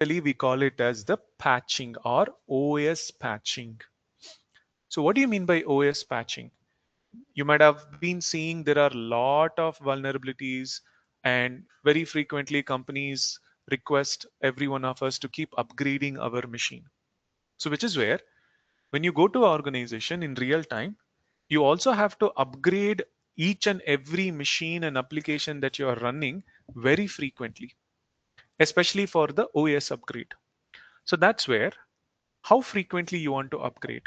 we call it as the patching or OS patching. So what do you mean by OS patching? You might have been seeing there are a lot of vulnerabilities, and very frequently companies request every one of us to keep upgrading our machine. So which is where when you go to an organization in real time, you also have to upgrade each and every machine and application that you are running very frequently, especially for the OS upgrade. So that's where how frequently you want to upgrade.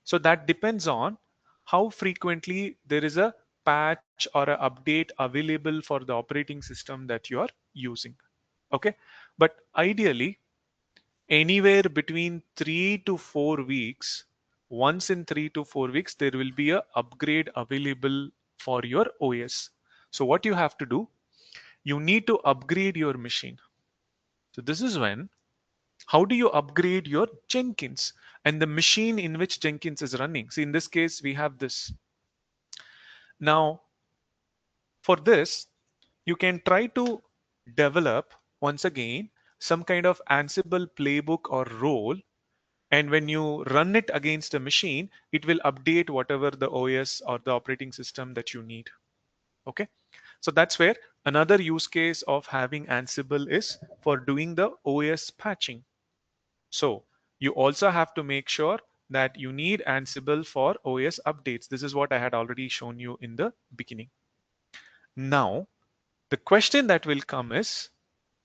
So that depends on how frequently there is a patch or an update available for the operating system that you are using. Okay. But ideally, anywhere between 3 to 4 weeks, once in 3 to 4 weeks, there will be a upgrade available for your OS. So what you have to do, you need to upgrade your machine. So this is when, how do you upgrade your Jenkins and the machine in which Jenkins is running? See, in this case, we have this. Now, for this, you can try to develop once again some kind of Ansible playbook or role. And when you run it against a machine, it will update whatever the OS or the operating system that you need. Okay. So that's where another use case of having Ansible is for doing the OS patching. So you also have to make sure that you need Ansible for OS updates. This is what I had already shown you in the beginning. Now, the question that will come is,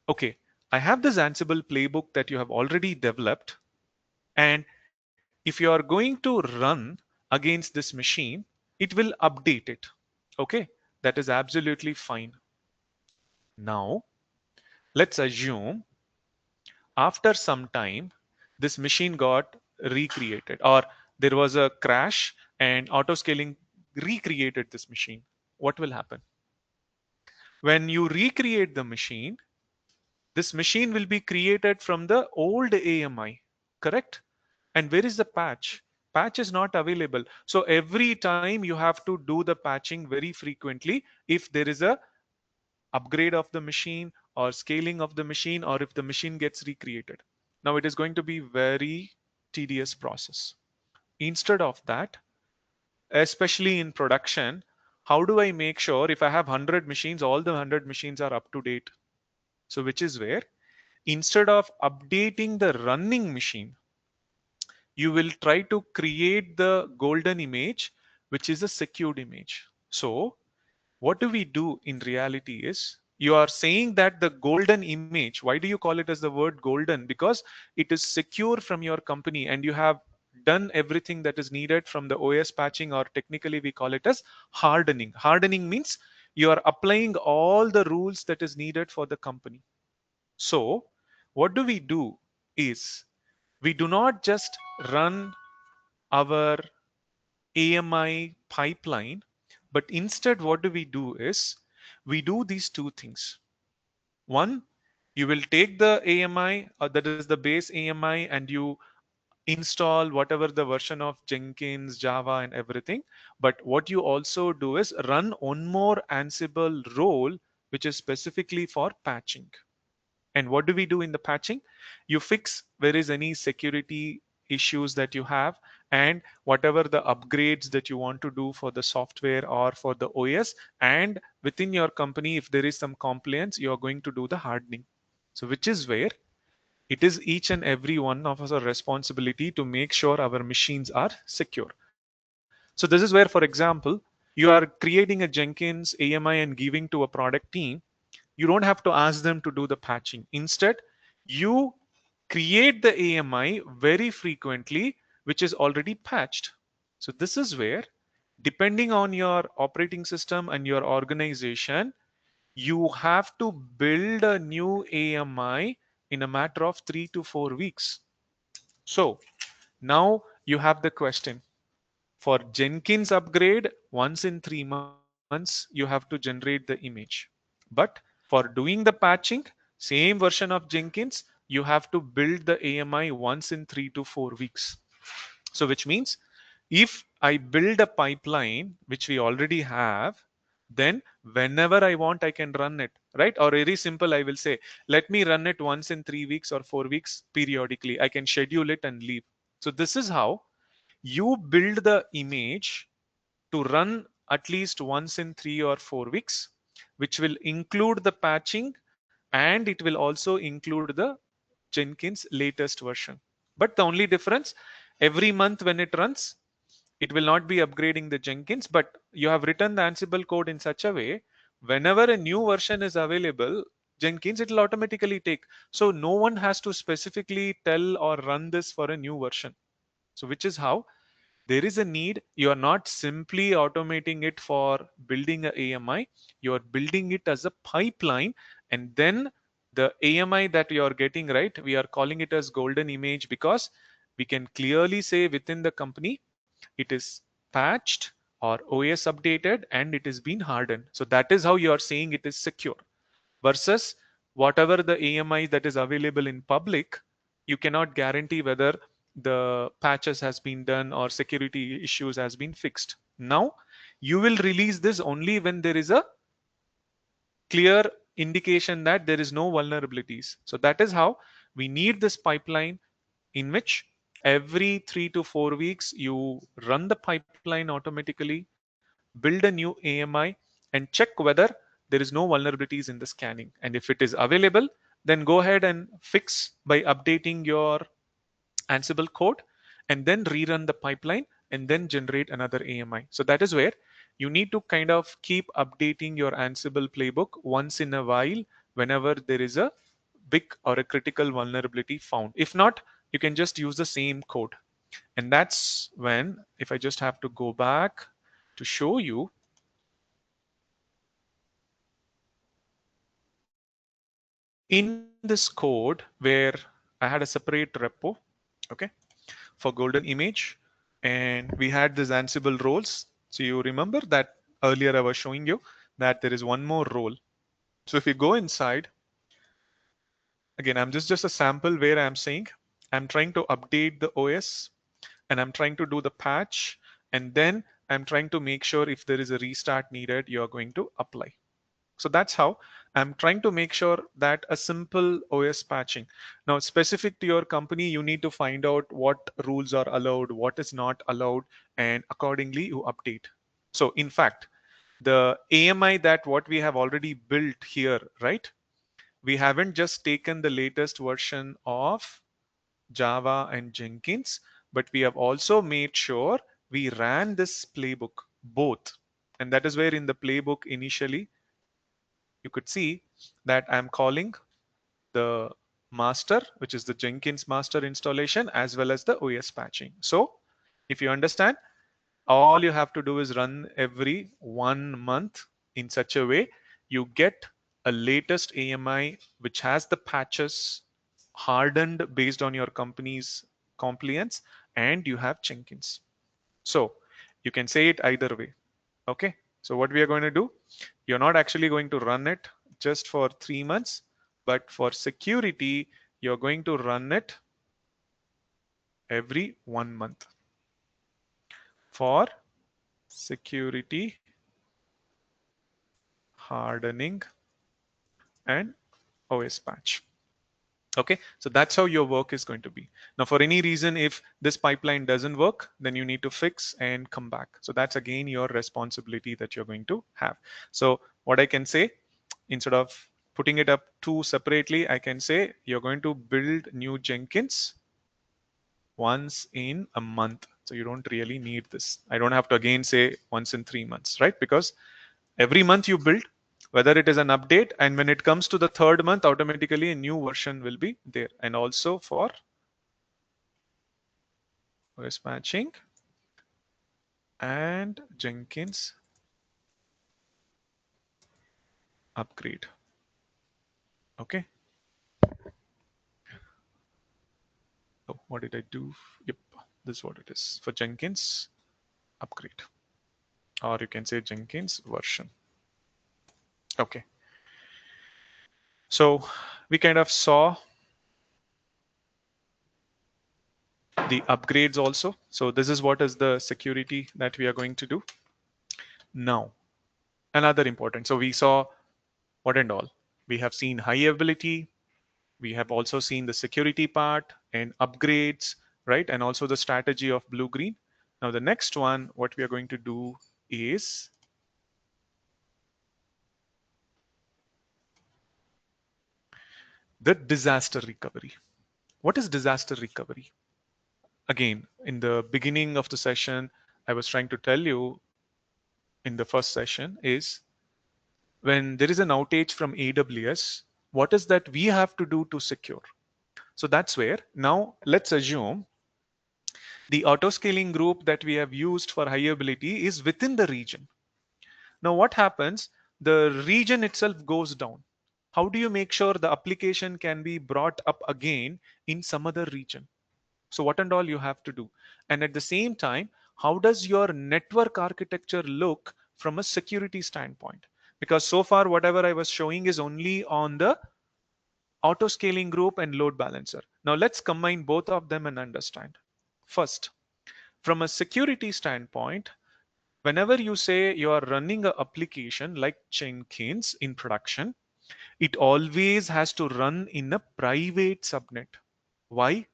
okay, I have this Ansible playbook that you have already developed. And if you are going to run against this machine, it will update it. Okay, that is absolutely fine. Now, let's assume after some time, this machine got recreated, or there was a crash and auto scaling recreated this machine. What will happen? When you recreate the machine, this machine will be created from the old AMI, correct? And where is the patch? Patch is not available. So every time you have to do the patching very frequently if there is a upgrade of the machine or scaling of the machine, or if the machine gets recreated. Now it is going to be very tedious process. Instead of that, especially in production, how do I make sure if I have 100 machines, all the 100 machines are up to date? So which is where instead of updating the running machine, you will try to create the golden image, which is a secured image. So what do we do in reality is, you are saying that the golden image, why do you call it as the word golden? Because it is secure from your company and you have done everything that is needed from the OS patching, or technically we call it as hardening. Hardening means you are applying all the rules that is needed for the company. So what do we do is, we do not just run our AMI pipeline, but instead what do we do is, we do these two things. One, you will take the AMI, that is the base AMI, and you install whatever the version of Jenkins, Java, and everything. But what you also do is run one more Ansible role, which is specifically for patching. And what do we do in the patching? You fix where is any security issues that you have, and whatever the upgrades that you want to do for the software or for the OS, and within your company, if there is some compliance, you are going to do the hardening. So which is where it is each and every one of us a responsibility to make sure our machines are secure. So this is where, for example, you are creating a Jenkins AMI and giving to a product team. You don't have to ask them to do the patching. Instead, you create the AMI very frequently, which is already patched. So this is where, depending on your operating system and your organization, you have to build a new AMI in a matter of 3 to 4 weeks. So now you have the question. For Jenkins upgrade, once in 3 months, you have to generate the image. But for doing the patching, same version of Jenkins, you have to build the AMI once in 3 to 4 weeks. So which means if I build a pipeline, which we already have, Then whenever I want, I can run it, right? Or very simple, I will say, let me run it once in 3 weeks or 4 weeks periodically. I can schedule it and leave. So this is how you build the image to run at least once in 3 or 4 weeks, which will include the patching, and it will also include the Jenkins latest version. But the only difference, every month when it runs, it will not be upgrading the Jenkins, but you have written the Ansible code in such a way, whenever a new version is available, Jenkins, it will automatically take. So no one has to specifically tell or run this for a new version. So which is how there is a need. You are not simply automating it for building a AMI, you are building it as a pipeline. And then the AMI that you are getting, right, we are calling it as golden image, because we can clearly say within the company it is patched or OS updated and it is been hardened. So that is how you are saying it is secure, versus whatever the AMI that is available in public, you cannot guarantee whether the patches has been done or security issues has been fixed. Now you will release this only when there is a clear indication that there is no vulnerabilities. So that is how we need this pipeline, in which every 3 to 4 weeks you run the pipeline automatically, build a new AMI, and check whether there is no vulnerabilities in the scanning. And if it is available, then go ahead and fix by updating your Ansible code, and then rerun the pipeline and then generate another AMI. So that is where you need to kind of keep updating your Ansible playbook once in a while whenever there is a big or a critical vulnerability found. If not, you can just use the same code. And that's when, if I just have to go back to show you, in this code where I had a separate repo, okay, for golden image, and we had this Ansible roles. So you remember that earlier I was showing you that there is one more role. So if you go inside, again, I'm just a sample where I'm saying I'm trying to update the OS and I'm trying to do the patch, and then I'm trying to make sure if there is a restart needed, you're going to apply. So that's how I'm trying to make sure that a simple OS patching. Now, specific to your company, you need to find out what rules are allowed, what is not allowed, and accordingly you update. So in fact, the AMI that what we have already built here, right? We haven't just taken the latest version of Java and Jenkins, but we have also made sure we ran this playbook both. And that is where in the playbook initially you could see that I'm calling the master, which is the Jenkins master installation, as well as the OS patching. So if you understand, all you have to do is run every 1 month in such a way you get a latest AMI which has the patches hardened based on your company's compliance, and you have Jenkins. So you can say it either way. Okay. So what we are going to do, you're not actually going to run it just for 3 months, but for security, you're going to run it every 1 month for security hardening and OS patch. Okay, so that's how your work is going to be. Now, for any reason, if this pipeline doesn't work, then you need to fix and come back. So that's again your responsibility that you're going to have. So what I can say, instead of putting it up two separately, I can say you're going to build new Jenkins once in a month. So you don't really need this. I don't have to again say once in 3 months, right? Because every month you build, whether it is an update, and when it comes to the third month, automatically a new version will be there. And also for OS patching and Jenkins upgrade. Okay. Oh, what did I do? Yep, this is what it is for Jenkins upgrade, or you can say Jenkins version. Okay. So we kind of saw the upgrades also. So this is what is the security that we are going to do. Now, Another important. So we saw what and all. We have seen high availability. We have also seen the security part and upgrades, right? And also the strategy of blue green. Now, the next one, what we are going to do is the disaster recovery. What is disaster recovery? Again, in the beginning of the session, I was trying to tell you in the first session is when there is an outage from AWS, what is that we have to do to secure? So that's where now let's assume the autoscaling group that we have used for high availability is within the region. Now, what happens? The region itself goes down. How do you make sure the application can be brought up again in some other region? So, what and all you have to do? And at the same time, how does your network architecture look from a security standpoint? Because so far, whatever I was showing is only on the autoscaling group and load balancer. Now, let's combine both of them and understand. First, from a security standpoint, whenever you say you are running an application like Jenkins in production, it always has to run in a private subnet. Why?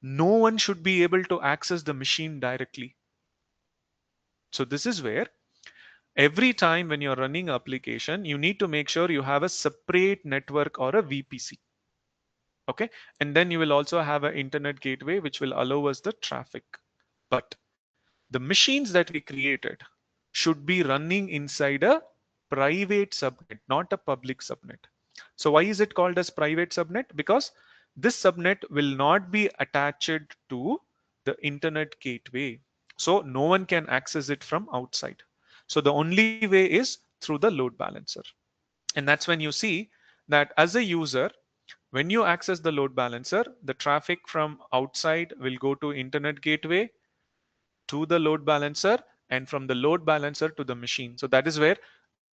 No one should be able to access the machine directly. So this is where every time when you're running application, you need to make sure you have a separate network or a VPC. Okay. And then you will also have an internet gateway, which will allow us the traffic. But the machines that we created should be running inside a private subnet, not a public subnet. So why is it called as private subnet? Because this subnet will not be attached to the internet gateway. So no one can access it from outside. So the only way is through the load balancer. And that's when you see that as a user, when you access the load balancer, the traffic from outside will go to internet gateway to the load balancer and from the load balancer to the machine. So that is where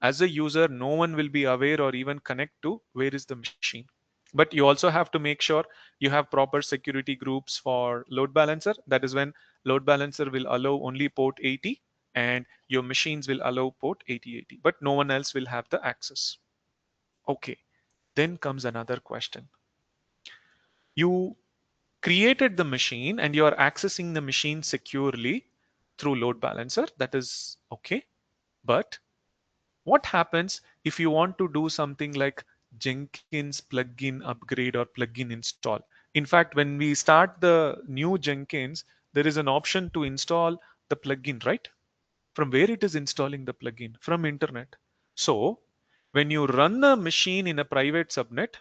as a user, no one will be aware or even connect to where is the machine. But you also have to make sure you have proper security groups for load balancer. That is when load balancer will allow only port 80 and your machines will allow port 8080, but no one else will have the access. Okay, then comes another question. You created the machine and you are accessing the machine securely through load balancer. That is okay. But what happens if you want to do something like Jenkins plugin upgrade or plugin install? In fact, when we start the new Jenkins, there is an option to install the plugin, right? From where it is installing the plugin? From internet. So when you run a machine in a private subnet,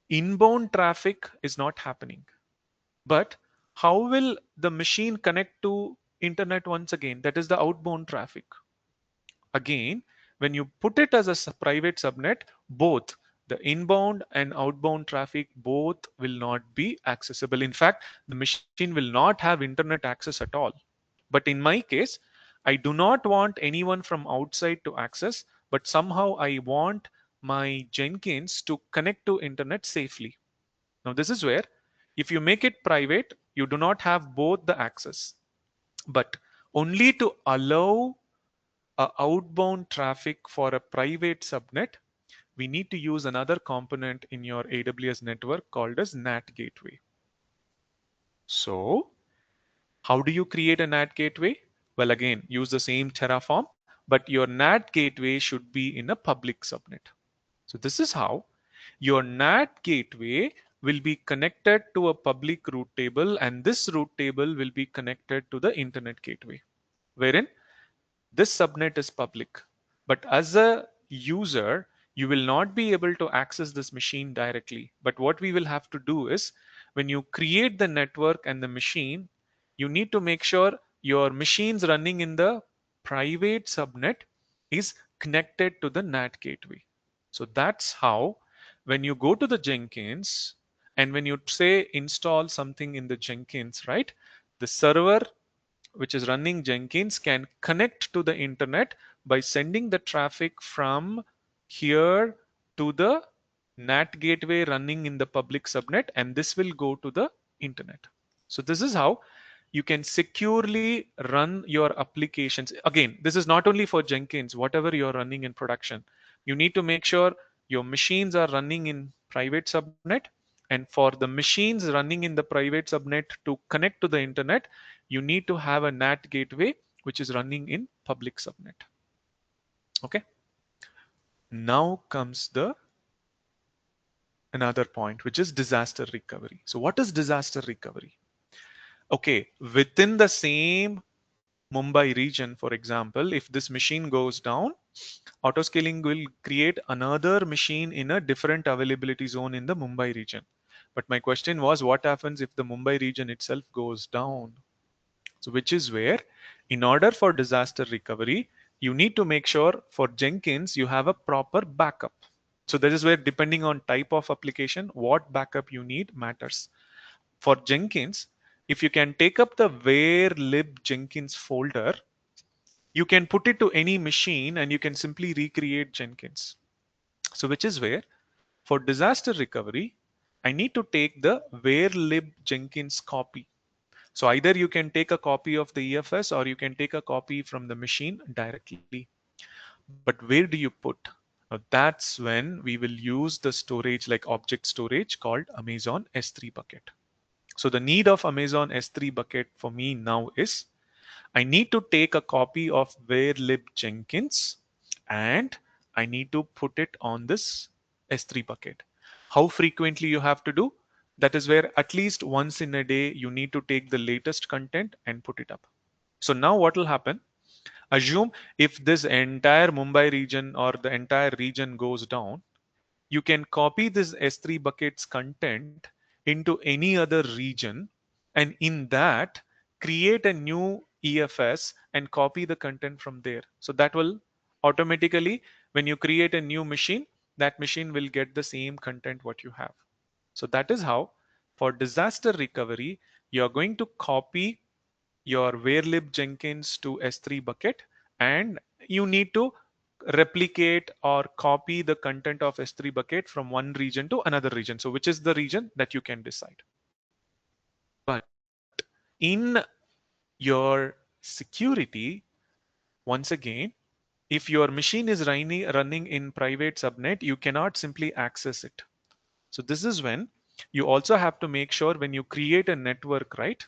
inbound traffic is not happening. But how will the machine connect to internet once again? That is the outbound traffic. Again, when you put it as a private subnet, both the inbound and outbound traffic both will not be accessible. In fact, the machine will not have internet access at all. But in my case, I do not want anyone from outside to access, but somehow I want my Jenkins to connect to internet safely. Now, this is where if you make it private, you do not have both the access, but only to allow outbound traffic for a private subnet, we need to use another component in your AWS network called as NAT gateway. So how do you create a NAT gateway? Well, again, use the same Terraform, but your NAT gateway should be in a public subnet. So this is how your NAT gateway will be connected to a public route table, and this route table will be connected to the internet gateway, wherein this subnet is public. But as a user, you will not be able to access this machine directly. But what we will have to do is when you create the network and the machine, you need to make sure your machines running in the private subnet is connected to the NAT gateway. So that's how when you go to the Jenkins and when you say install something in the Jenkins, right? The server which is running Jenkins can connect to the internet by sending the traffic from here to the NAT gateway running in the public subnet, and this will go to the internet. So this is how you can securely run your applications. Again, this is not only for Jenkins, whatever you're running in production. You need to make sure your machines are running in private subnet. And for the machines running in the private subnet to connect to the internet, you need to have a NAT gateway which is running in public subnet. Okay. Now comes the another point, which is disaster recovery. So what is disaster recovery? Okay, within the same Mumbai region, for example, if this machine goes down, autoscaling will create another machine in a different availability zone in the Mumbai region. But my question was, what happens if the Mumbai region itself goes down? So, which is where, in order for disaster recovery, you need to make sure for Jenkins you have a proper backup. So, that is where, depending on type of application, what backup you need matters. For Jenkins, if you can take up the where lib Jenkins folder, you can put it to any machine and you can simply recreate Jenkins. So, which is where for disaster recovery, I need to take the where lib Jenkins copy. So either you can take a copy of the EFS or you can take a copy from the machine directly. But where do you put? Now that's when we will use the storage like object storage called Amazon S3 bucket. So the need of Amazon S3 bucket for me now is I need to take a copy of where lib Jenkins and I need to put it on this S3 bucket. How frequently you have to do? That is where at least once in a day you need to take the latest content and put it up. So now what will happen? Assume if this entire Mumbai region or the entire region goes down, you can copy this S3 bucket's content into any other region and in that create a new EFS and copy the content from there. So that will automatically, when you create a new machine, that machine will get the same content what you have. So that is how for disaster recovery, you're going to copy your where-lib Jenkins to S3 bucket and you need to replicate or copy the content of S3 bucket from one region to another region. So which is the region that you can decide. But in your security, once again, if your machine is running in private subnet, you cannot simply access it. So this is when you also have to make sure when you create a network, right?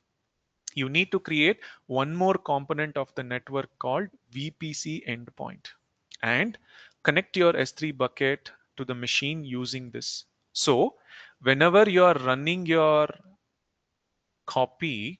You need to create one more component of the network called VPC endpoint and connect your S3 bucket to the machine using this. So whenever you are running your copy,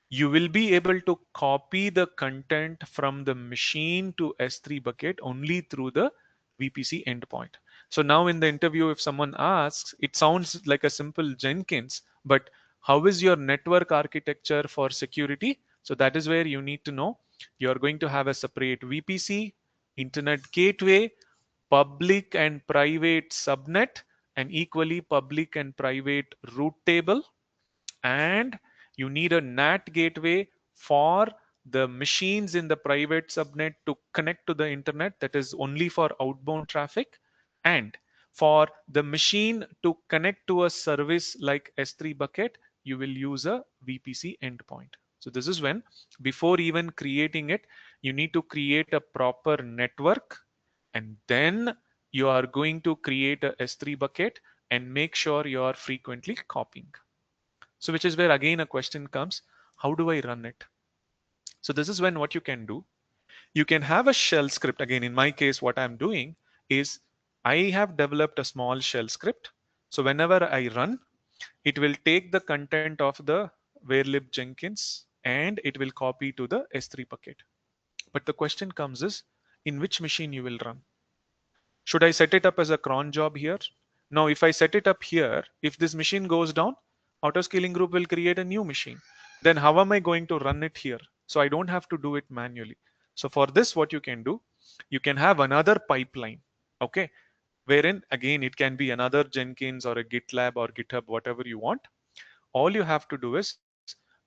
you will be able to copy the content from the machine to S3 bucket only through the VPC endpoint. So now in the interview, if someone asks, it sounds like a simple Jenkins, but how is your network architecture for security? So that is where you need to know you're going to have a separate VPC, internet gateway, public and private subnet, and equally public and private route table, and you need a NAT gateway for the machines in the private subnet to connect to the internet, that is only for outbound traffic, and for the machine to connect to a service like S3 bucket, you will use a VPC endpoint. So this is when before even creating it, you need to create a proper network and then you are going to create a S3 bucket and make sure you are frequently copying. So which is where again a question comes, how do I run it? So this is when what you can do, you can have a shell script. Again, in my case, what I'm doing is I have developed a small shell script. So whenever I run, it will take the content of the where-lib Jenkins and it will copy to the S3 bucket. But the question comes is, in which machine you will run? Should I set it up as a cron job here? Now, if I set it up here, if this machine goes down, autoscaling group will create a new machine. Then how am I going to run it here? So I don't have to do it manually. So for this, what you can do, you can have another pipeline, okay? Wherein again, it can be another Jenkins or a GitLab or GitHub, whatever you want. All you have to do is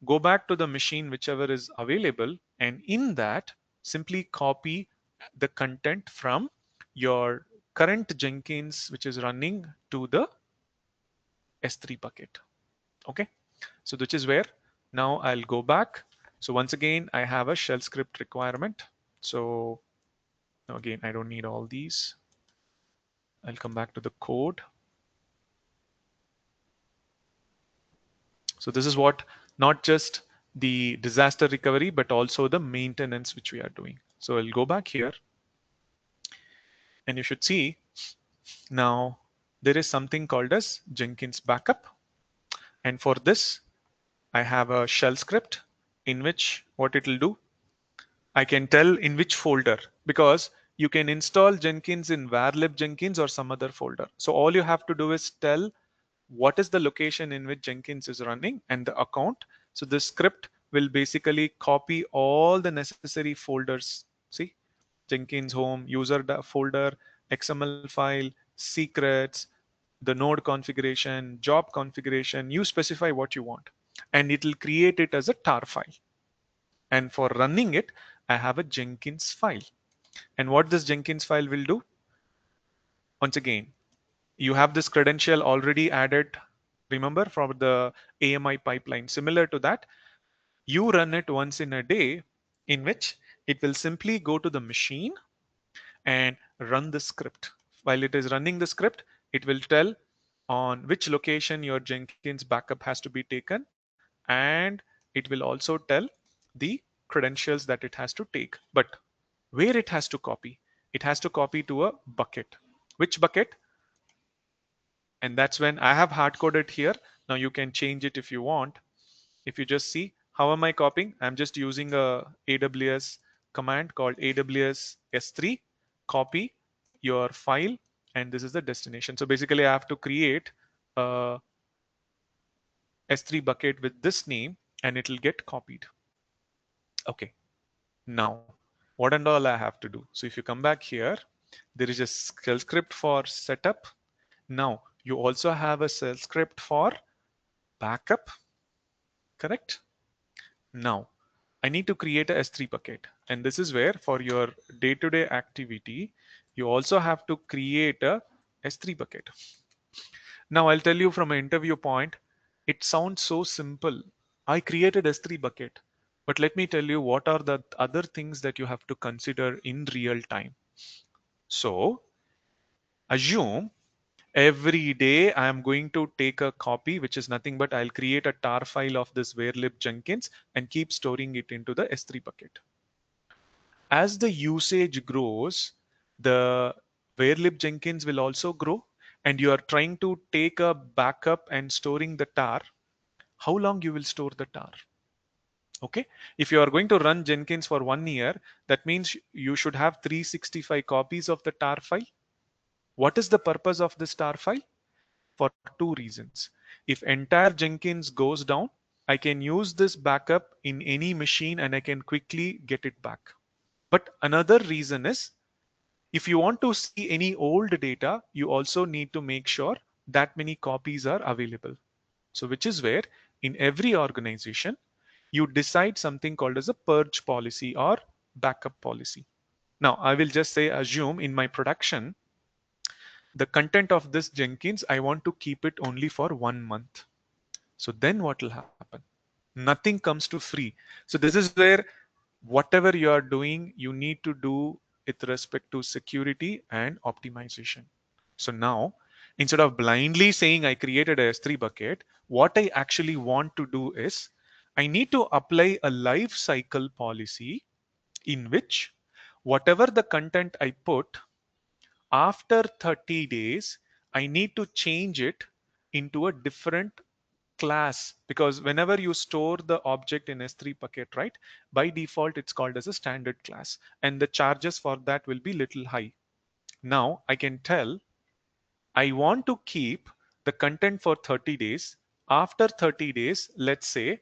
go back to the machine, whichever is available, and in that, simply copy the content from your current Jenkins, which is running to the S3 bucket. Okay. So which is where Now I'll go back. So once again, I have a shell script requirement. So again, I don't need all these. I'll come back to the code. So this is what, not just the disaster recovery, but also the maintenance which we are doing. So I'll go back here and you should see now there is something called as Jenkins backup. And for this, I have a shell script in which what it will do, I can tell in which folder, because you can install Jenkins in varlib Jenkins or some other folder. So all you have to do is tell what is the location in which Jenkins is running and the account. So this script will basically copy all the necessary folders. See, Jenkins home, user folder, XML file, secrets, the node configuration, job configuration. You specify what you want, and it will create it as a tar file. And for running it, I have a Jenkins file. And what this Jenkins file will do, once again, you have this credential already added, remember, from the AMI pipeline. Similar to that, you run it once in a day, in which it will simply go to the machine and run the script. While it is running the script, it will tell on which location your Jenkins backup has to be taken, and it will also tell the credentials that it has to take. But where it has to copy, it has to copy to a bucket. Which bucket? And that's when I have hard coded here. Now you can change it if you want. If you just see, how am I copying? I'm just using a AWS command called AWS S3, copy your file, and this is the destination. So basically I have to create a S3 bucket with this name and it will get copied. Okay, now what and all I have to do? So if you come back here, there is a shell script for setup. Now you also have a shell script for backup, correct? Now I need to create a S3 bucket. And this is where for your day-to-day activity, you also have to create a S3 bucket. Now I'll tell you from an interview point, it sounds so simple. I created S3 bucket, but let me tell you what are the other things that you have to consider in real time. So assume every day I am going to take a copy, which is nothing but I'll create a tar file of this varlib Jenkins and keep storing it into the S3 bucket. As the usage grows, the varlib Jenkins will also grow, and you are trying to take a backup and storing the tar. How long you will store the tar? Okay, if you are going to run Jenkins for 1 year, that means you should have 365 copies of the tar file. What is the purpose of this tar file? For two reasons. If entire Jenkins goes down, I can use this backup in any machine and I can quickly get it back. But another reason is, if you want to see any old data, you also need to make sure that many copies are available. So which is where in every organization, you decide something called as a purge policy or backup policy. Now, I will just say, assume in my production, the content of this Jenkins, I want to keep it only for 1 month. So then what will happen? Nothing comes to free. So this is where whatever you are doing, you need to do with respect to security and optimization. So now, instead of blindly saying I created a S3 bucket, what I actually want to do is I need to apply a life cycle policy in which whatever the content I put, after 30 days, I need to change it into a different class, because whenever you store the object in S3 bucket, right, by default it's called as a standard class, and the charges for that will be little high. Now I can tell I want to keep the content for 30 days. After 30 days, let's say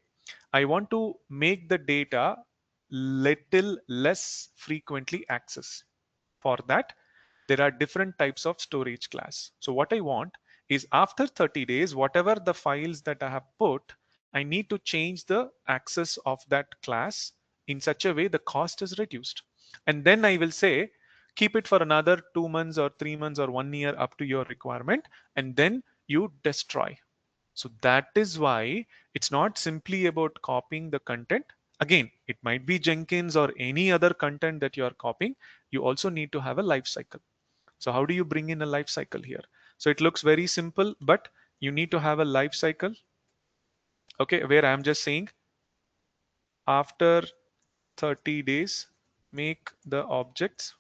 I want to make the data little less frequently accessed. For that, there are different types of storage class. So what I want is, after 30 days, whatever the files that I have put, I need to change the access of that class in such a way the cost is reduced. And then I will say, keep it for another 2 months or 3 months or 1 year up to your requirement, and then you destroy. So that is why it's not simply about copying the content. Again, it might be Jenkins or any other content that you are copying. You also need to have a life cycle. So how do you bring in a life cycle here? So it looks very simple, but you need to have a life cycle, okay, where I'm just saying after 30 days, make the objects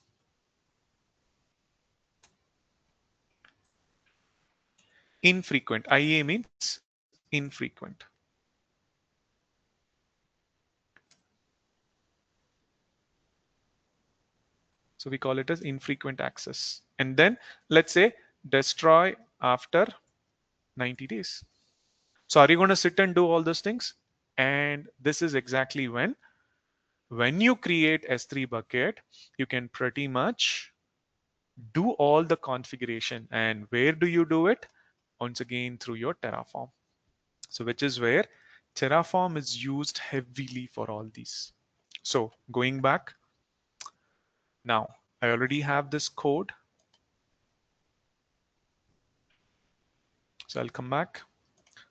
infrequent. IA means infrequent. So we call it as infrequent access. And then let's say destroy after 90 days. So are you going to sit and do all those things? And this is exactly when you create S3 bucket, you can pretty much do all the configuration. And where do you do it? Once again, through your Terraform. So which is where Terraform is used heavily for all these. So going back, now I already have this code. So I'll come back.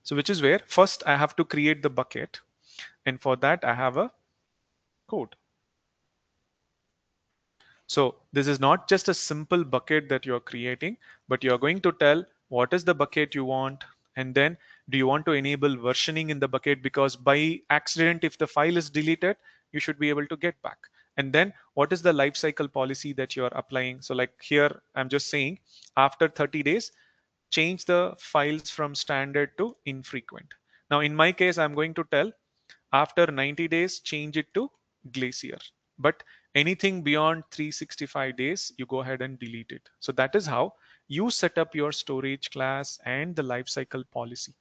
So which is where first I have to create the bucket. And for that, I have a code. So this is not just a simple bucket that you're creating, but you're going to tell what is the bucket you want. And then do you want to enable versioning in the bucket? Because by accident, if the file is deleted, you should be able to get back. And then what is the lifecycle policy that you're applying? So like here, I'm just saying after 30 days, change the files from standard to infrequent. Now, in my case, I'm going to tell after 90 days, change it to Glacier. But anything beyond 365 days, you go ahead and delete it. So that is how you set up your storage class and the lifecycle policy.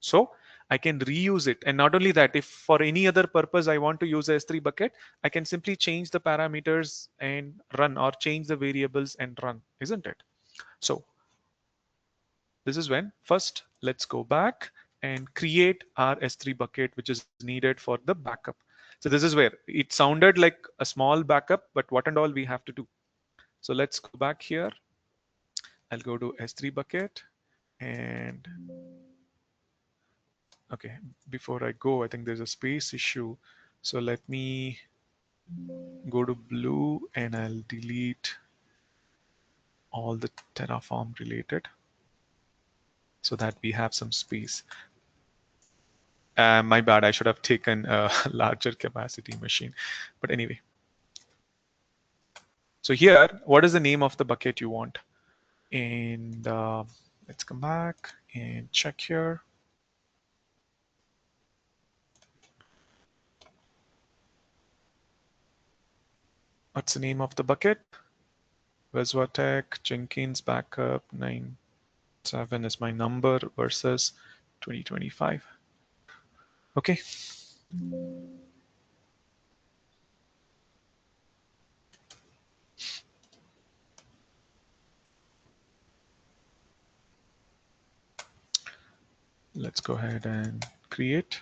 So I can reuse it. And not only that, if for any other purpose I want to use a S3 bucket, I can simply change the parameters and run, or change the variables and run, isn't it? So this is when first let's go back and create our S3 bucket, which is needed for the backup. So this is where it sounded like a small backup, but what and all we have to do. So let's go back here. I'll go to S3 bucket and okay, before I go, I think there's a space issue. So let me go to blue and I'll delete all the Terraform related so that we have some space. My bad, I should have taken a larger capacity machine. But anyway, so here, what is the name of the bucket you want? And let's come back and check here. What's the name of the bucket? WezvaTech Jenkins backup 97 is my number versus 2025. Okay. Let's go ahead and create.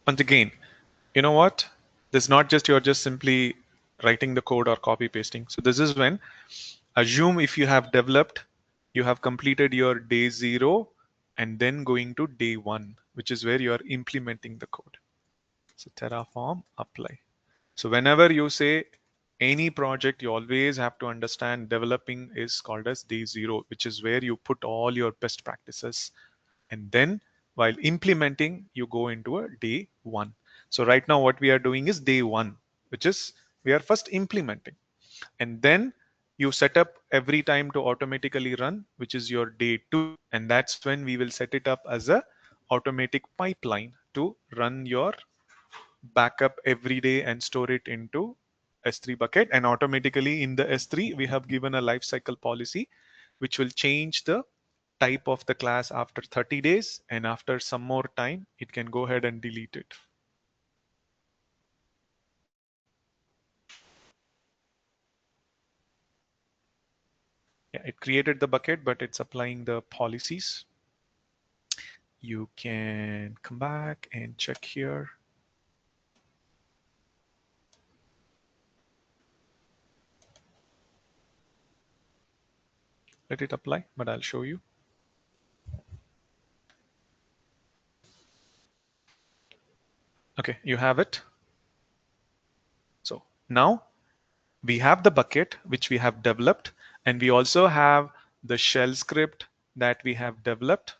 Once again, you know what? This is not just you're just simply writing the code or copy pasting. So this is when assume if you have developed, you have completed your day 0 and then going to day 1, which is where you are implementing the code. So Terraform apply. So whenever you say any project, you always have to understand developing is called as day 0, which is where you put all your best practices. And then while implementing, you go into a day 1. So right now what we are doing is day 1, which is we are first implementing. And then you set up every time to automatically run, which is your day 2. And that's when we will set it up as a automatic pipeline to run your backup every day and store it into S3 bucket. And automatically in the S3, we have given a lifecycle policy, which will change the type of the class after 30 days. And after some more time, it can go ahead and delete it. Yeah, it created the bucket, but it's applying the policies. You can come back and check here. Let it apply, but I'll show you. Okay, you have it. So now we have the bucket which we have developed, and we also have the shell script that we have developed.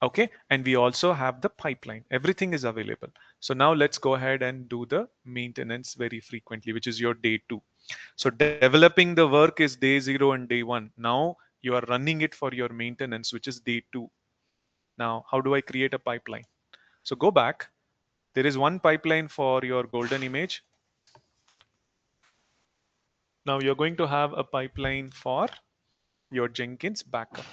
Okay, and we also have the pipeline. Everything is available. So now let's go ahead and do the maintenance very frequently, which is your day 2. So developing the work is day 0 and day 1. Now you are running it for your maintenance, which is day 2. Now, how do I create a pipeline? So go back. There is one pipeline for your golden image. Now you're going to have a pipeline for your Jenkins backup.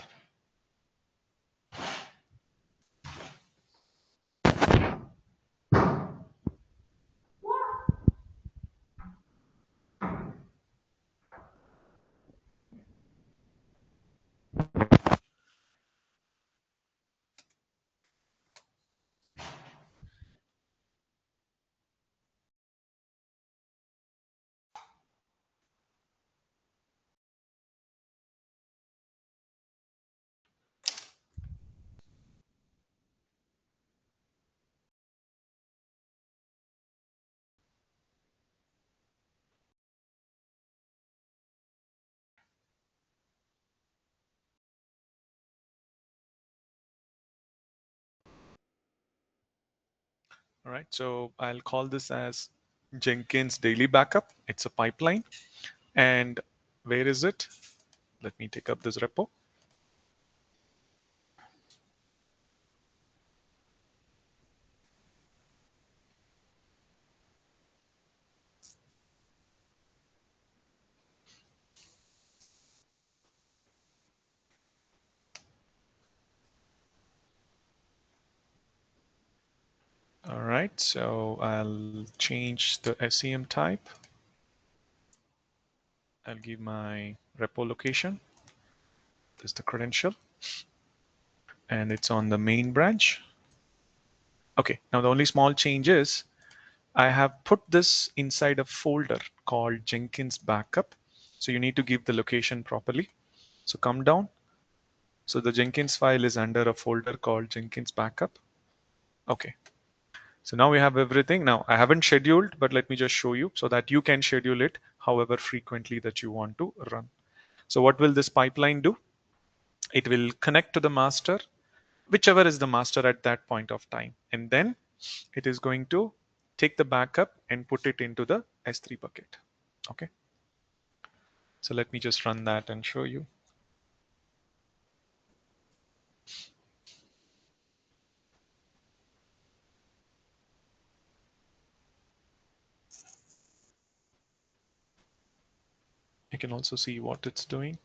All right, so I'll call this as Jenkins daily backup. It's a pipeline. And where is it? Let me take up this repo. All right, so I'll change the SEM type. I'll give my repo location. This is the credential, and it's on the main branch. Okay, now the only small change is I have put this inside a folder called Jenkins backup. So you need to give the location properly. So come down. So the Jenkins file is under a folder called Jenkins backup. Okay. So now we have everything. Now I haven't scheduled, but let me just show you so that you can schedule it however frequently that you want to run. So what will this pipeline do? It will connect to the master, whichever is the master at that point of time. And then it is going to take the backup and put it into the S3 bucket. Okay. So let me just run that and show you. You can also see what it's doing.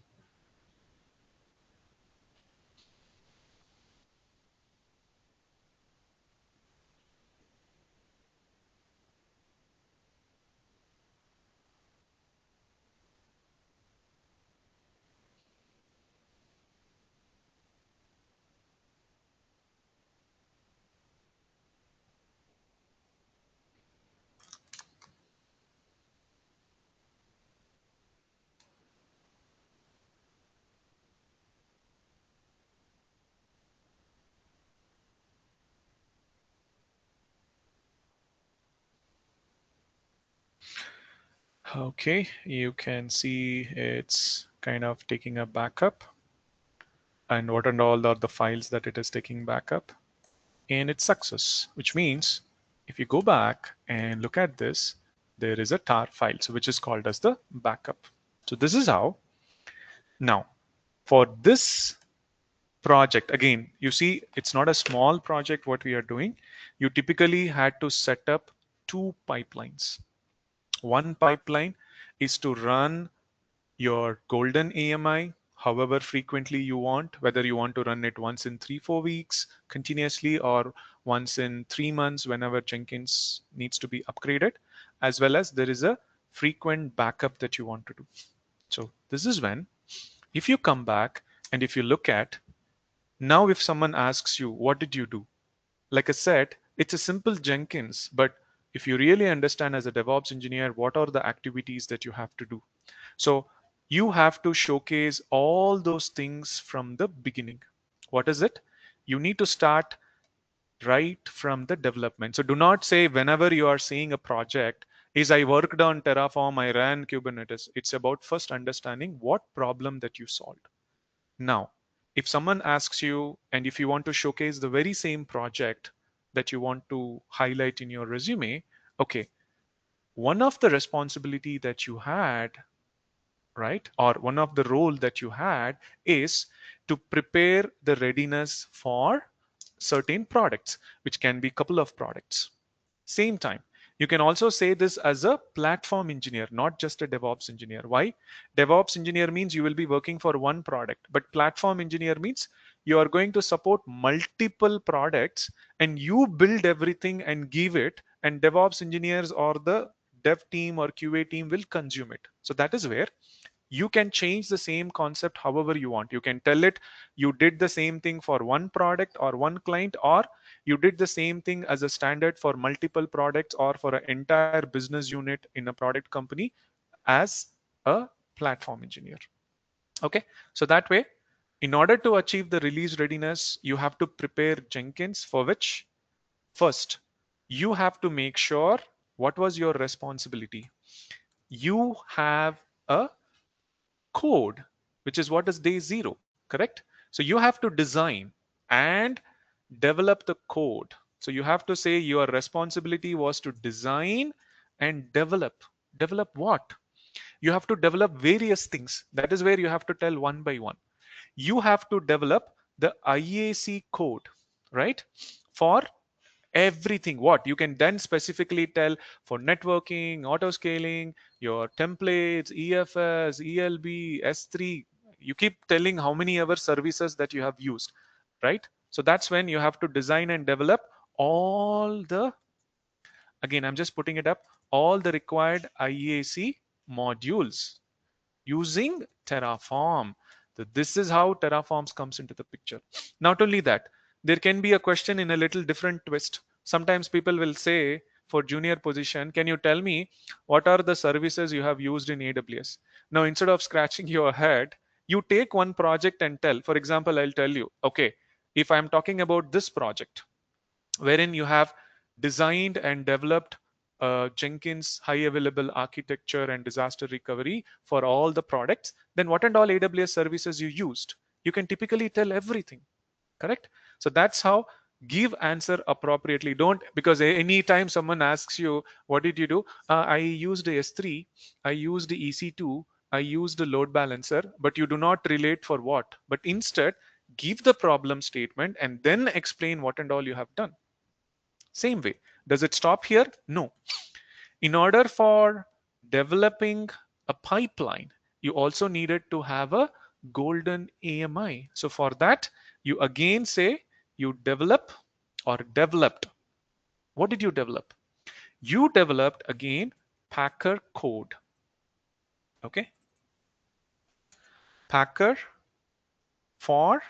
Okay, you can see it's kind of taking a backup and what and all are the files that it is taking backup. And it's success, which means if you go back and look at this, there is a tar file, so which is called as the backup. So this is how. Now, for this project, again, you see, it's not a small project what we are doing. You typically had to set up 2 pipelines. One pipeline is to run your golden AMI however frequently you want, whether you want to run it once in 3-4 weeks continuously or once in 3 months whenever Jenkins needs to be upgraded, as well as there is a frequent backup that you want to do. So this is when If you come back and if you look at now, if someone asks you, what did you do? Like I said, it's a simple Jenkins, but if you really understand as a DevOps engineer, what are the activities that you have to do? So you have to showcase all those things from the beginning. What is it? You need to start right from the development. So do not say whenever you are seeing a project is I worked on Terraform, I ran Kubernetes. It's about first understanding what problem that you solved. Now, if someone asks you and if you want to showcase the very same project that you want to highlight in your resume, okay, one of the responsibility that you had, right, or one of the role that you had is to prepare the readiness for certain products, which can be couple of products. Same time, you can also say this as a platform engineer, not just a DevOps engineer. Why? DevOps engineer means you will be working for one product, but platform engineer means you are going to support multiple products and you build everything and give it, and DevOps engineers or the dev team or QA team will consume it. So that is where you can change the same concept however you want. You can tell it you did the same thing for one product or one client, or you did the same thing as a standard for multiple products or for an entire business unit in a product company as a platform engineer. Okay, so that way, in order to achieve the release readiness, you have to prepare Jenkins, for which first you have to make sure what was your responsibility. You have a code, which is what is day zero, correct? So you have to design and develop the code. So you have to say your responsibility was to design and develop. Develop what? You have to develop various things. That is where you have to tell one by one. You have to develop the IAC code, right? For everything. What you can then specifically tell for networking, auto scaling, your templates, EFS, ELB, S3. You keep telling how many ever services that you have used, right? So that's when you have to design and develop all the, again I'm just putting it up, all the required IAC modules using Terraform. So this is how Terraforms comes into the picture. Not only that, there can be a question in a little different twist. Sometimes people will say for junior position, can you tell me what are the services you have used in AWS? Now, instead of scratching your head, you take one project and tell. For example, I'll tell you, okay, if I'm talking about this project, wherein you have designed and developed Jenkins high available architecture and disaster recovery for all the products, then what and all AWS services you used? You can typically tell everything, correct? So that's how give answer appropriately. Don't, because anytime someone asks you, what did you do? I used S3, I used EC2, I used a load balancer, but you do not relate for what. But instead, give the problem statement and then explain what and all you have done. Same way. Does it stop here? No. In order for developing a pipeline, you also needed to have a golden AMI. So for that, you again say you develop or developed. What did you develop? You developed again Packer code. Okay. Packer for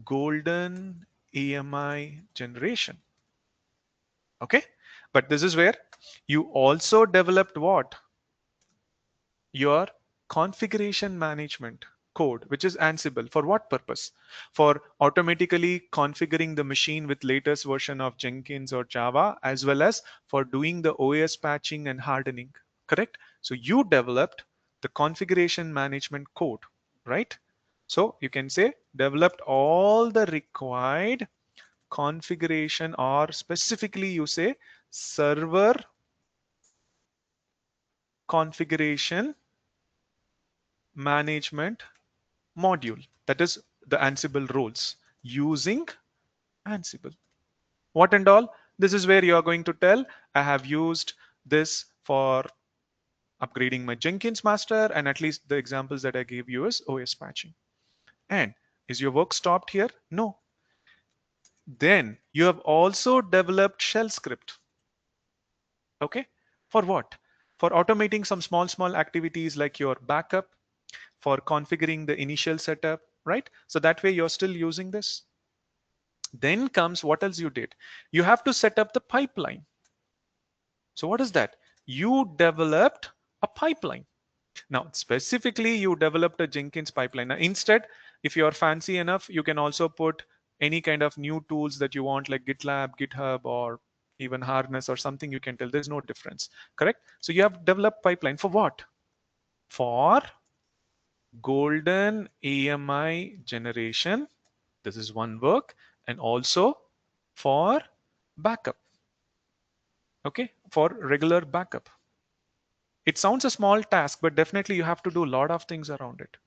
golden AMI generation. Okay. But this is where you also developed what? Your configuration management code, which is Ansible. For what purpose? For automatically configuring the machine with latest version of Jenkins or Java, as well as for doing the OS patching and hardening, correct? So you developed the configuration management code, right? So you can say developed all the required configuration, or specifically you say server configuration management module, that is the Ansible roles using Ansible. What and all? This is where you are going to tell I have used this for upgrading my Jenkins master, and at least the examples that I gave you is OS patching. And is your work stopped here? No. Then you have also developed shell script. Okay. For what? For automating some small activities like your backup, for configuring the initial setup, right? So that way you're still using this. Then comes what else you did. You have to set up the pipeline. So what is that? You developed a pipeline. Now, specifically, you developed a Jenkins pipeline. Now, instead, if you're fancy enough, you can also put any kind of new tools that you want, like GitLab, GitHub, or even Harness or something. You can tell there's no difference, correct? So you have developed pipeline for what? For golden AMI generation. This is one work, and also for backup. Okay, for regular backup. It sounds a small task, but definitely you have to do a lot of things around it.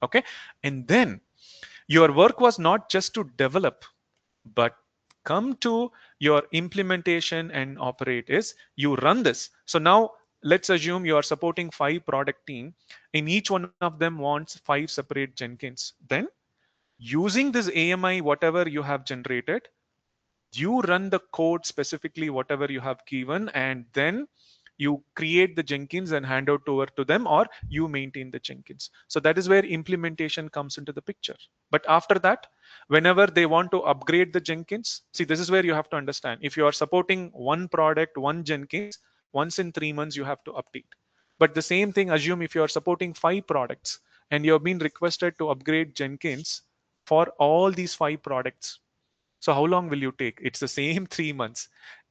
Okay, and then your work was not just to develop, but come to your implementation and operate is you run this. So now let's assume you are supporting 5 product team, and each one of them wants 5 separate Jenkins. Then using this AMI, whatever you have generated, you run the code specifically whatever you have given, and then you create the Jenkins and hand out over to them, or you maintain the Jenkins. So that is where implementation comes into the picture. But after that, whenever they want to upgrade the Jenkins, see, this is where you have to understand, if you are supporting one product, one Jenkins, once in 3 months you have to update. But the same thing, assume if you are supporting 5 products and you have been requested to upgrade Jenkins for all these 5 products, so how long will you take? It's the same 3 months.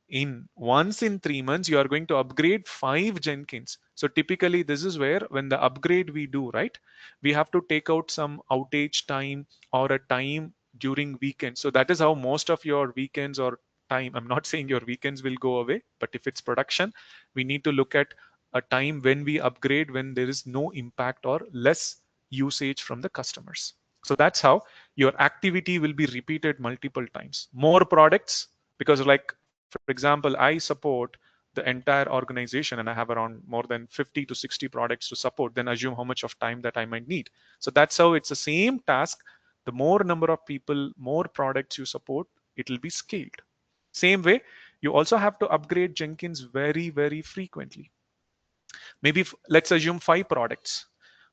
In once in 3 months, you are going to upgrade 5 Jenkins. So typically, this is where when the upgrade we do, right, we have to take out some outage time or a time during weekends. So that is how most of your weekends or time, I'm not saying your weekends will go away, but if it's production, we need to look at a time when we upgrade when there is no impact or less usage from the customers. So that's how your activity will be repeated multiple times. More products, because like, for example, I support the entire organization and I have around more than 50 to 60 products to support, then assume how much of time that I might need. So that's how it's the same task. The more number of people, more products you support, it will be scaled. Same way, you also have to upgrade Jenkins very, very frequently. Maybe let's assume 5 products.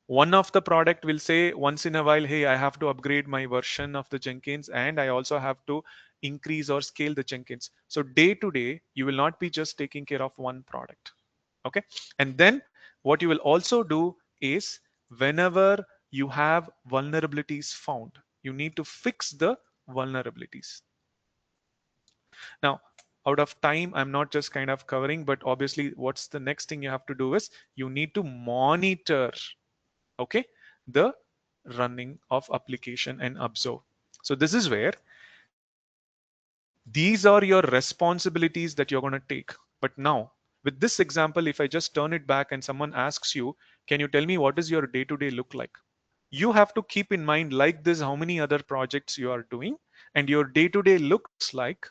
One of the product will say once in a while, hey, I have to upgrade my version of the Jenkins, and I also have to increase or scale the Jenkins. So day to day, you will not be just taking care of one product. Okay. And then what you will also do is whenever you have vulnerabilities found, you need to fix the vulnerabilities. Now, out of time, I'm not just kind of covering, but obviously what's the next thing you have to do is you need to monitor, okay, the running of application and observe. So this is where these are your responsibilities that you're going to take. But now with this example, if I just turn it back and someone asks you, can you tell me what does your day-to-day look like? You have to keep in mind like this how many other projects you are doing, and your day-to-day looks like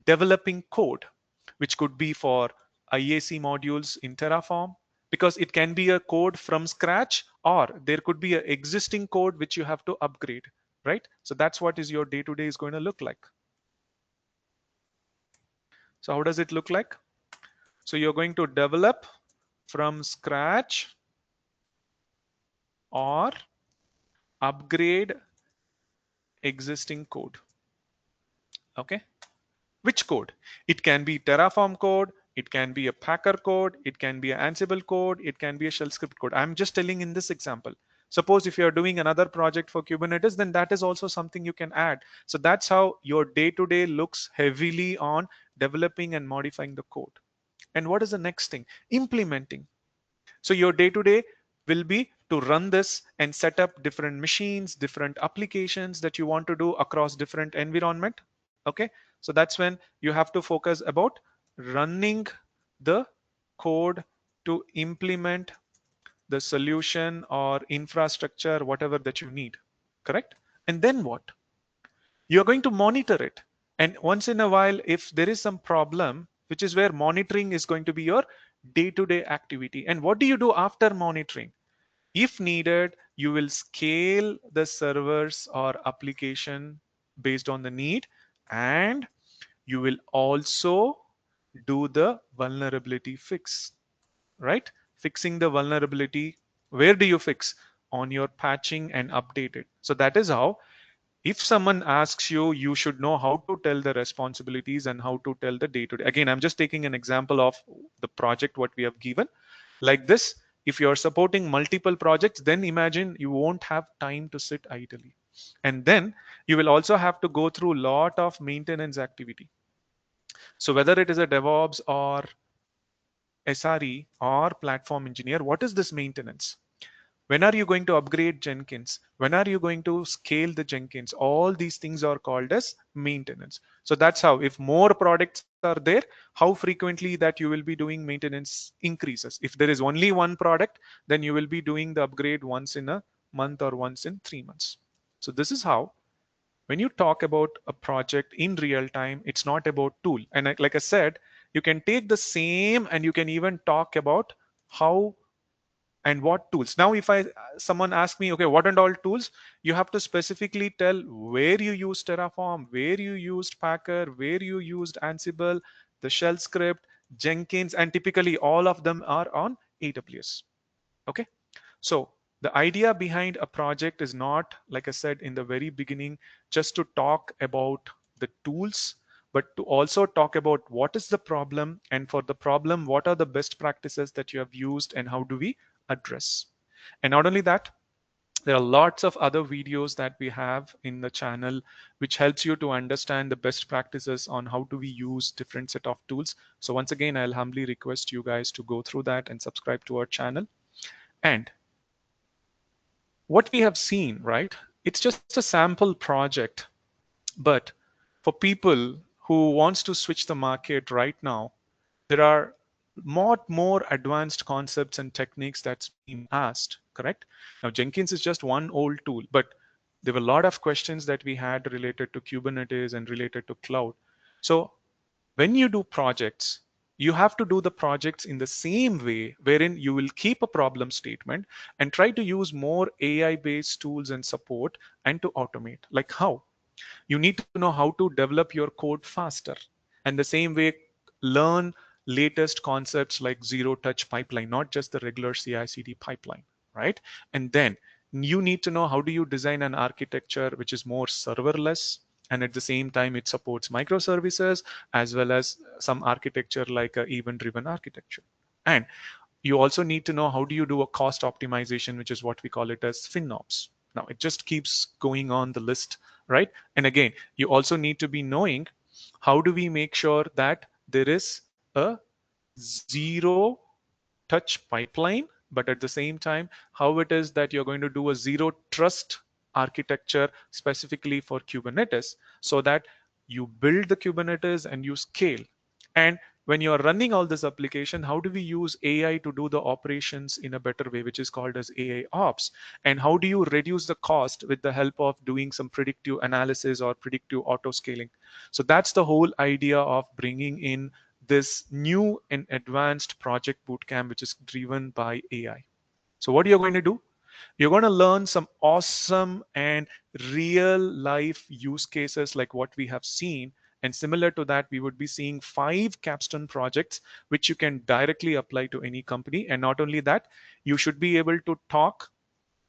developing code, which could be for IAC modules in Terraform, because it can be a code from scratch, or there could be an existing code which you have to upgrade, right? So that's what is your day-to-day is going to look like. So how does it look like? So you're going to develop from scratch or upgrade existing code. Okay. Which code? It can be Terraform code, it can be a Packer code, it can be an Ansible code, it can be a shell script code. I'm just telling in this example. Suppose if you're doing another project for Kubernetes, then that is also something you can add. So that's how your day-to-day looks heavily on developing and modifying the code. And what is the next thing? Implementing. So your day-to-day will be to run this and set up different machines, different applications that you want to do across different environment. Okay, so that's when you have to focus about running the code to implement the solution or infrastructure, whatever that you need. Correct? And then what? You're going to monitor it. And once in a while, if there is some problem, which is where monitoring is going to be your day-to-day activity. And what do you do after monitoring? If needed, you will scale the servers or application based on the need, and you will also do the vulnerability fix, right? Fixing the vulnerability Where do you fix? On your patching and update it. So that is how, if someone asks you, you should know how to tell the responsibilities and how to tell the day to day. Again, I'm just taking an example of the project what we have given. Like this, if you're supporting multiple projects, then imagine you won't have time to sit idly. And then you will also have to go through a lot of maintenance activity. So whether it is a DevOps or SRE or platform engineer, what is this maintenance? When are you going to upgrade Jenkins? When are you going to scale the Jenkins? All these things are called as maintenance. So that's how, if more products are there, how frequently that you will be doing maintenance increases. If there is only one product, then you will be doing the upgrade once in a month or once in 3 months. So this is how, when you talk about a project in real time, it's not about tool. And like I said, you can take the same and you can even talk about how and what tools. Now if I someone asks me, okay, what and all tools, you have to specifically tell where you used Terraform, where you used Packer, where you used Ansible, the shell script, Jenkins, and typically all of them are on AWS. Okay, so the idea behind a project is not, like I said in the very beginning, just to talk about the tools, but to also talk about what is the problem, and for the problem, what are the best practices that you have used and how do we address. And not only that, there are lots of other videos that we have in the channel which helps you to understand the best practices on how do we use different set of tools. So once again, I'll humbly request you guys to go through that and subscribe to our channel. And what we have seen, right? It's just a sample project, but for people who wants to switch the market right now, there are lot more advanced concepts and techniques that's being asked, correct? Now, Jenkins is just one old tool, but there were a lot of questions that we had related to Kubernetes and related to cloud. So when you do projects, you have to do the projects in the same way, wherein you will keep a problem statement and try to use more AI based tools and support and to automate. Like how? You need to know how to develop your code faster. And the same way, learn latest concepts like zero touch pipeline, not just the regular CI/CD pipeline, right? And then you need to know how do you design an architecture which is more serverless, and at the same time it supports microservices, as well as some architecture like a event driven architecture. And you also need to know how do you do a cost optimization, which is what we call it as FinOps. Now it just keeps going on the list, right? And again, you also need to be knowing how do we make sure that there is a zero touch pipeline, but at the same time, how it is that you're going to do a zero trust architecture specifically for Kubernetes, so that you build the Kubernetes and you scale. And when you're running all this application, how do we use AI to do the operations in a better way, which is called as AI ops? And how do you reduce the cost with the help of doing some predictive analysis or predictive auto scaling? So that's the whole idea of bringing in this new and advanced project bootcamp, which is driven by AI. So what you're going to do, you're going to learn some awesome and real life use cases like what we have seen. And similar to that, we would be seeing 5 capstone projects, which you can directly apply to any company. And not only that, you should be able to talk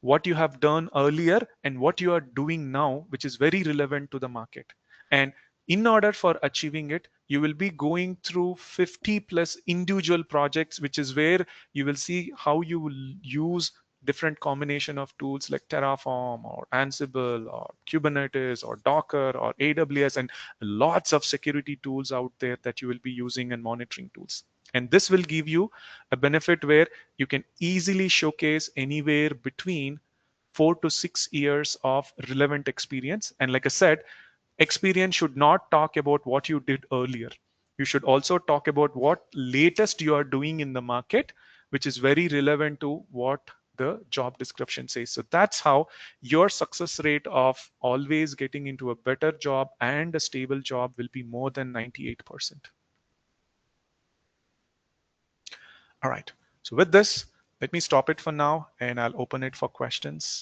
what you have done earlier and what you are doing now, which is very relevant to the market. And in order for achieving it, you will be going through 50 plus individual projects, which is where you will see how you will use different combination of tools like Terraform or Ansible or Kubernetes or Docker or AWS, and lots of security tools out there that you will be using and monitoring tools. And this will give you a benefit where you can easily showcase anywhere between 4 to 6 years of relevant experience. And like I said, experience should not talk about what you did earlier. You should also talk about what latest you are doing in the market, which is very relevant to what the job description says. So that's how your success rate of always getting into a better job and a stable job will be more than 98%. All right. So with this, let me stop it for now and I'll open it for questions.